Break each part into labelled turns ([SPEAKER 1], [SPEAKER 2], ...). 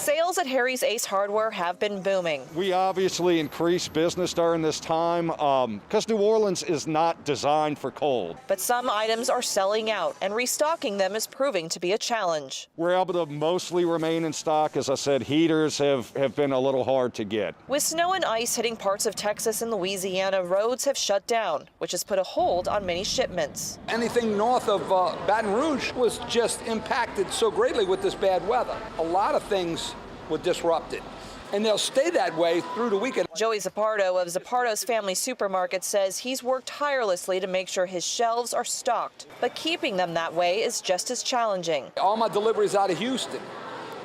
[SPEAKER 1] Sales at Harry's Ace Hardware have been booming.
[SPEAKER 2] We obviously increased business during this time because New Orleans is not designed for cold.
[SPEAKER 1] But some items are selling out, and restocking them is proving to be a challenge.
[SPEAKER 2] We're able to mostly remain in stock. As I said, heaters have been a little hard to get.
[SPEAKER 1] With snow and ice hitting parts of Texas and Louisiana, roads have shut down, which has put a hold on many shipments.
[SPEAKER 3] Anything north of Baton Rouge was just impacted so greatly with this bad weather. A lot of things were disrupted, and they'll stay that way through the weekend.
[SPEAKER 1] Joey Zappardo of Zappardo's Family Supermarket says he's worked tirelessly to make sure his shelves are stocked, but keeping them that way is just as challenging.
[SPEAKER 3] All my deliveries out of Houston.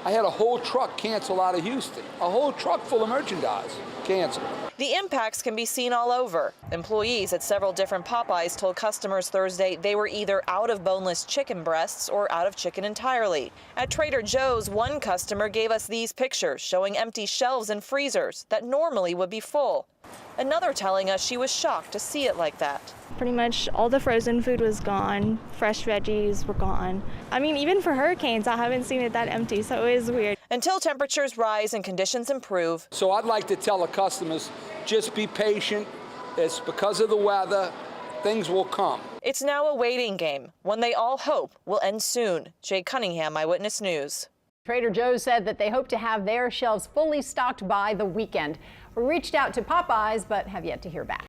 [SPEAKER 3] I had a whole truck cancel out of Houston. A whole truck full of merchandise canceled.
[SPEAKER 1] The impacts can be seen all over. Employees at several different Popeyes told customers Thursday they were either out of boneless chicken breasts or out of chicken entirely. At Trader Joe's, one customer gave us these pictures showing empty shelves and freezers that normally would be full. Another telling us she was shocked to see it like that.
[SPEAKER 4] Pretty much all the frozen food was gone. Fresh veggies were gone. I mean, even for hurricanes, I haven't seen it that empty, so it is weird.
[SPEAKER 1] Until temperatures rise and conditions improve.
[SPEAKER 3] So I'd like to tell the customers, just be patient. It's because of the weather. Things will come.
[SPEAKER 1] It's now a waiting game, one they all hope will end soon. Jade Cunningham, Eyewitness News.
[SPEAKER 5] Trader Joe's said that they hope to have their shelves fully stocked by the weekend. We reached out to Popeyes, but have yet to hear back.